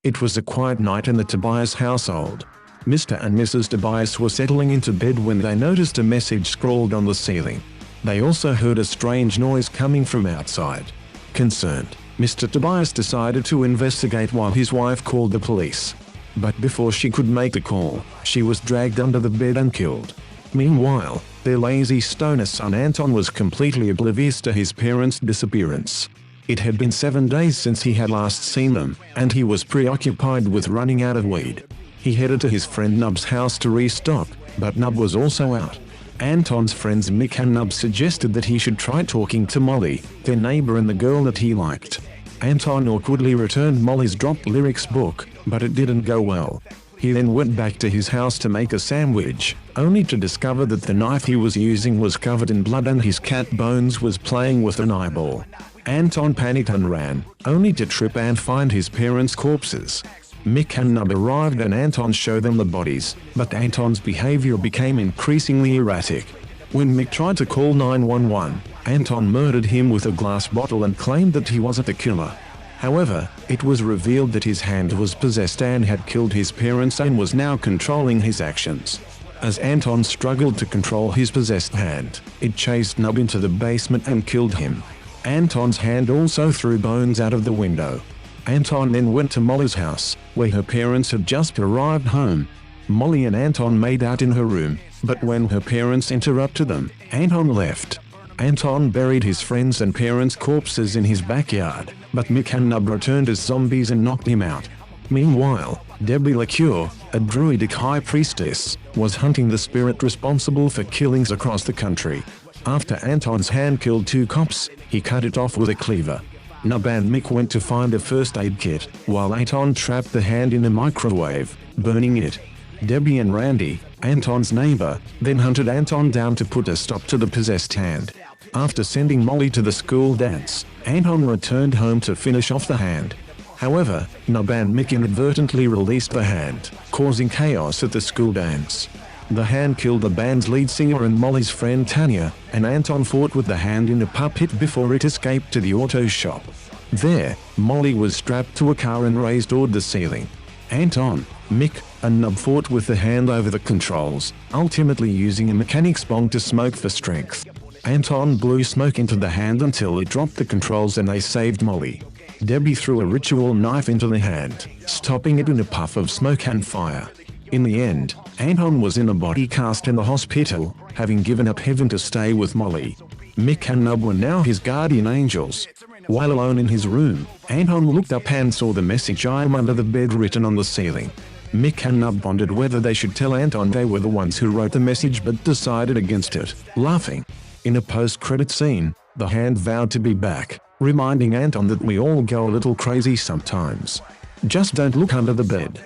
It was a quiet night in the Tobias household. Mr. and Mrs. Tobias were settling into bed when they noticed a message scrawled on the ceiling. They also heard a strange noise coming from outside. Concerned, Mr. Tobias decided to investigate while his wife called the police. But before she could make the call, she was dragged under the bed and killed. Meanwhile, their lazy stoner son Anton was completely oblivious to his parents' disappearance. It had been 7 days since he had last seen them, and he was preoccupied with running out of weed. He headed to his friend Pnub's house to restock, but Pnub was also out. Anton's friends Mick and Pnub suggested that he should try talking to Molly, their neighbor and the girl that he liked. Anton awkwardly returned Molly's dropped lyrics book, but it didn't go well. He then went back to his house to make a sandwich, only to discover that the knife he was using was covered in blood and his cat Bones was playing with an eyeball. Anton panicked and ran, only to trip and find his parents' corpses. Mick and Pnub arrived and Anton showed them the bodies, but Anton's behavior became increasingly erratic. When Mick tried to call 911, Anton murdered him with a glass bottle and claimed that he wasn't the killer. However, it was revealed that his hand was possessed and had killed his parents and was now controlling his actions. As Anton struggled to control his possessed hand, it chased Pnub into the basement and killed him. Anton's hand also threw Bones out of the window. Anton then went to Molly's house, where her parents had just arrived home. Molly and Anton made out in her room, but when her parents interrupted them, Anton left. Anton buried his friends' and parents' corpses in his backyard, but Mick and Pnub returned as zombies and knocked him out. Meanwhile, Debbie LaCure, a druidic high priestess, was hunting the spirit responsible for killings across the country. After Anton's hand killed 2 cops, he cut it off with a cleaver. Pnub and Mick went to find a first aid kit, while Anton trapped the hand in a microwave, burning it. Debbie and Randy, Anton's neighbor, then hunted Anton down to put a stop to the possessed hand. After sending Molly to the school dance, Anton returned home to finish off the hand. However, Pnub and Mick inadvertently released the hand, causing chaos at the school dance. The hand killed the band's lead singer and Molly's friend Tanya, and Anton fought with the hand in a pub pit before it escaped to the auto shop. There, Molly was strapped to a car and raised toward the ceiling. Anton, Mick, and Pnub fought with the hand over the controls, ultimately using a mechanic's bong to smoke for strength. Anton blew smoke into the hand until it dropped the controls and they saved Molly. Debbie threw a ritual knife into the hand, stopping it in a puff of smoke and fire. In the end, Anton was in a body cast in the hospital, having given up heaven to stay with Molly. Mick and Pnub were now his guardian angels. While alone in his room, Anton looked up and saw the message "I am under the bed" written on the ceiling. Mick and Pnub pondered whether they should tell Anton they were the ones who wrote the message but decided against it, laughing. In a post-credit scene, the hand vowed to be back, reminding Anton that we all go a little crazy sometimes. Just don't look under the bed.